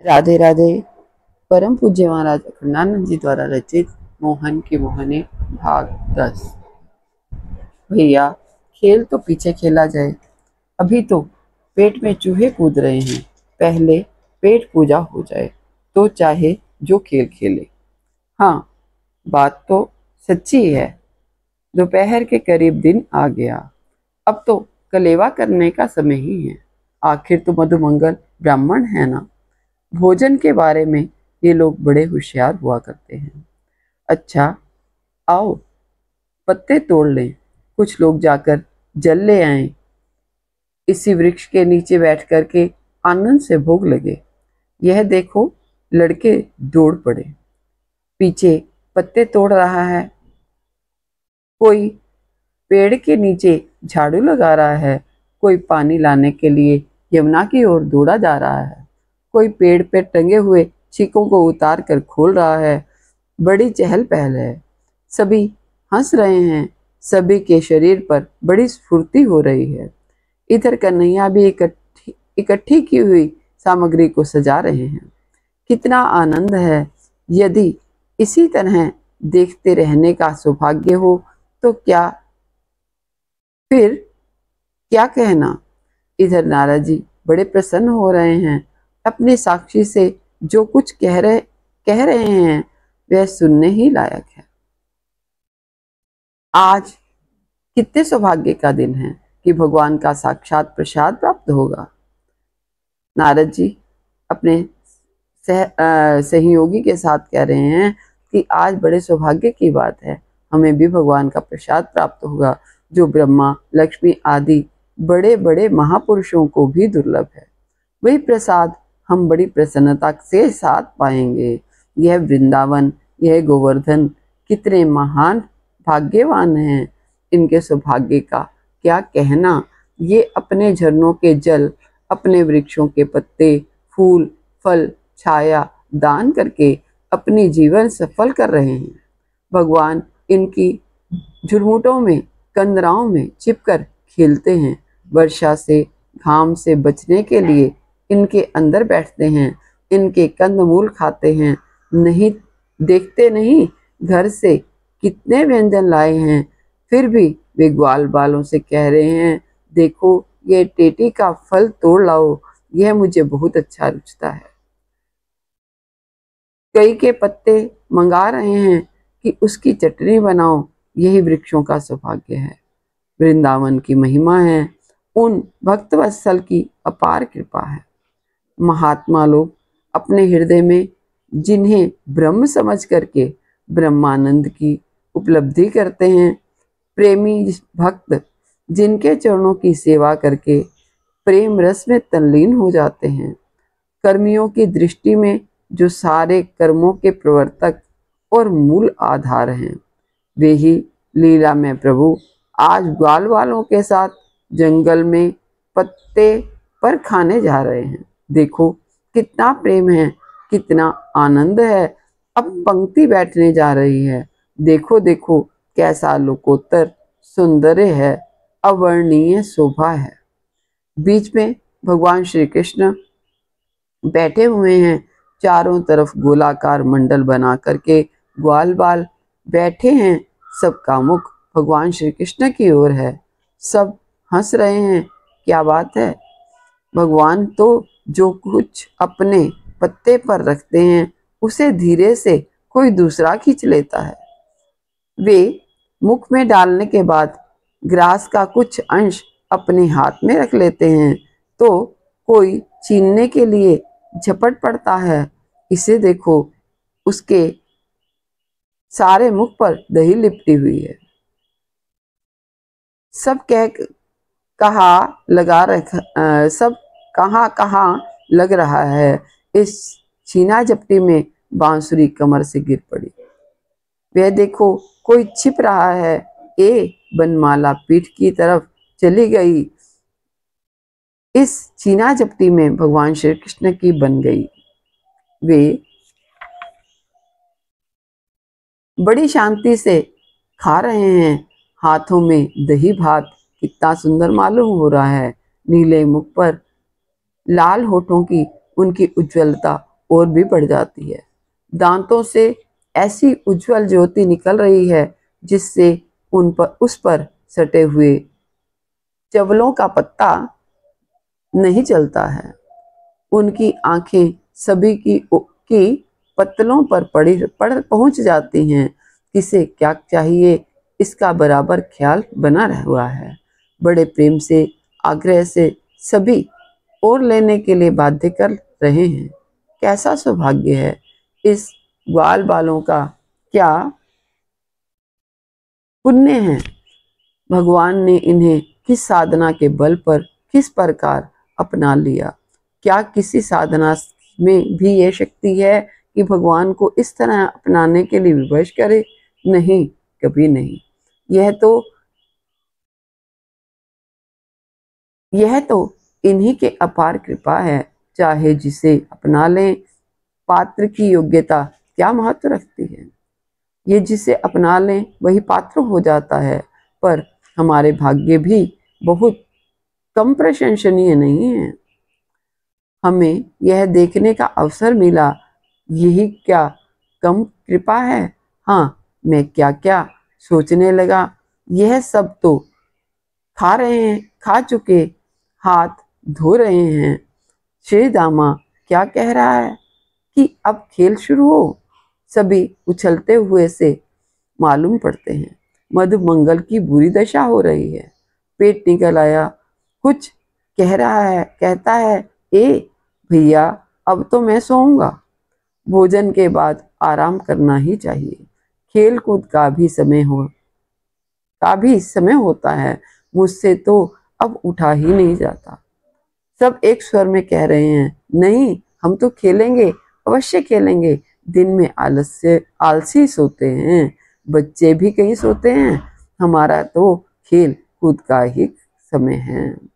राधे राधे। परम पूज्य महाराज अखंडानंद जी द्वारा रचित मोहन की मोहनी भाग 10। भैया, खेल तो पीछे खेला जाए, अभी तो पेट में चूहे कूद रहे हैं। पहले पेट पूजा हो जाए तो चाहे जो खेल खेले। हाँ, बात तो सच्ची है। दोपहर के करीब दिन आ गया। अब तो कलेवा करने का समय ही है। आखिर तो मधुमंगल ब्राह्मण है ना। भोजन के बारे में ये लोग बड़े होशियार हुआ करते हैं। अच्छा, आओ पत्ते तोड़ लें। कुछ लोग जाकर जल ले आए। इसी वृक्ष के नीचे बैठ कर के आनंद से भोग लगे। यह देखो, लड़के दौड़ पड़े। पीछे पत्ते तोड़ रहा है, कोई पेड़ के नीचे झाड़ू लगा रहा है, कोई पानी लाने के लिए यमुना की ओर दौड़ा जा रहा है, कोई पेड़ पे टंगे हुए छीकों को उतार कर खोल रहा है। बड़ी चहल पहल है। सभी हंस रहे हैं। सभी के शरीर पर बड़ी स्फूर्ति हो रही है। इधर कन्हैया भी इकट्ठी की हुई सामग्री को सजा रहे हैं। कितना आनंद है। यदि इसी तरह देखते रहने का सौभाग्य हो तो फिर क्या कहना। इधर नारद जी बड़े प्रसन्न हो रहे हैं। अपने साक्षी से जो कुछ कह रहे हैं वह सुनने ही लायक है। आज कितने सौभाग्य का दिन है कि भगवान का साक्षात प्रसाद प्राप्त होगा। नारद जी अपने सहयोगी के साथ कह रहे हैं कि आज बड़े सौभाग्य की बात है, हमें भी भगवान का प्रसाद प्राप्त होगा, जो ब्रह्मा, लक्ष्मी आदि बड़े बड़े महापुरुषों को भी दुर्लभ है। वही प्रसाद हम बड़ी प्रसन्नता से साथ पाएंगे। यह वृंदावन, यह गोवर्धन कितने महान भाग्यवान हैं। इनके सौभाग्य का क्या कहना। ये अपने झरनों के जल, अपने वृक्षों के पत्ते, फूल, फल, छाया दान करके अपनी जीवन सफल कर रहे हैं। भगवान इनकी झुरमुटों में, कंदराओं में छिपकर खेलते हैं। वर्षा से, घाम से बचने के लिए इनके अंदर बैठते हैं। इनके कंदमूल खाते हैं। नहीं देखते नहीं घर से कितने व्यंजन लाए हैं, फिर भी वे ग्वाल बालों से कह रहे हैं, देखो ये टेटी का फल तोड़ लाओ, यह मुझे बहुत अच्छा रुचता है। कई के पत्ते मंगा रहे हैं कि उसकी चटनी बनाओ। यही वृक्षों का सौभाग्य है। वृंदावन की महिमा है। उन भक्तवत्सल की अपार कृपा है। महात्मा लोग अपने हृदय में जिन्हें ब्रह्म समझ करके ब्रह्मानंद की उपलब्धि करते हैं, प्रेमी भक्त जिनके चरणों की सेवा करके प्रेम रस में तल्लीन हो जाते हैं, कर्मियों की दृष्टि में जो सारे कर्मों के प्रवर्तक और मूल आधार हैं, वे ही लीला में प्रभु आज ग्वाल वालों के साथ जंगल में पत्ते पर खाने जा रहे हैं। देखो कितना प्रेम है, कितना आनंद है। अब पंक्ति बैठने जा रही है। देखो देखो कैसा लोकोत्तर सुंदर है, अवर्णनीय शोभा है। बीच में भगवान श्री कृष्ण बैठे हुए हैं। चारों तरफ गोलाकार मंडल बना करके ग्वाल बाल बैठे हैं। सबका मुख भगवान श्री कृष्ण की ओर है। सब हंस रहे हैं। क्या बात है। भगवान तो जो कुछ अपने पत्ते पर रखते हैं उसे धीरे से कोई दूसरा खींच लेता है। वे मुख में डालने के बाद ग्रास का कुछ अंश अपने हाथ में रख लेते हैं तो कोई छीनने के लिए झपट पड़ता है। इसे देखो, उसके सारे मुख पर दही लिपटी हुई है। सब कहाँ लग रहा है। इस छीना झपटी में बांसुरी कमर से गिर पड़ी। वह देखो कोई छिप रहा है। बनमाला पीठ की तरफ चली गई। इस छीना झपटी में भगवान श्री कृष्ण की बन गई। वे बड़ी शांति से खा रहे हैं। हाथों में दही भात कितना सुंदर मालूम हो रहा है। नीले मुख पर, लाल होठों की उनकी उज्ज्वलता और भी बढ़ जाती है। दांतों से ऐसी उज्जवल ज्योति निकल रही है जिससे उस पर सटे हुए चवलों का पत्ता नहीं चलता है। उनकी आंखें सभी की पत्तलों पर पड़ पहुंच जाती हैं। किसे क्या चाहिए इसका बराबर ख्याल बना हुआ है। बड़े प्रेम से, आग्रह से सभी और लेने के लिए बाध्य कर रहे हैं। कैसा सौभाग्य है इस ग्वाल बालों का, क्या पुण्य है। भगवान ने इन्हें किस साधना के बल पर किस प्रकार अपना लिया। क्या किसी साधना में भी यह शक्ति है कि भगवान को इस तरह अपनाने के लिए विवश करे? नहीं, कभी नहीं। यह तो इन्हीं के अपार कृपा है। चाहे जिसे अपना लें, पात्र की योग्यता क्या महत्व रखती है। ये जिसे अपना लें वही पात्र हो जाता है। पर हमारे भाग्य भी बहुत कम प्रशंसनीय नहीं है। हमें यह देखने का अवसर मिला, यही क्या कम कृपा है। हाँ, मैं क्या क्या सोचने लगा। यह सब तो खा चुके हाथ धो रहे हैं। श्री दामा क्या कह रहा है कि अब खेल शुरू हो। सभी उछलते हुए से मालूम पड़ते हैं। मधुमंगल की बुरी दशा हो रही है। पेट निकल आया। कुछ कहता है, ए भैया, अब तो मैं सोऊंगा। भोजन के बाद आराम करना ही चाहिए। खेल कूद का भी समय होता है। मुझसे तो अब उठा ही नहीं जाता। सब एक स्वर में कह रहे हैं, नहीं, हम तो खेलेंगे, अवश्य खेलेंगे। दिन में आलसी सोते हैं, बच्चे भी कहीं सोते हैं। हमारा तो खेल कूद का ही समय है।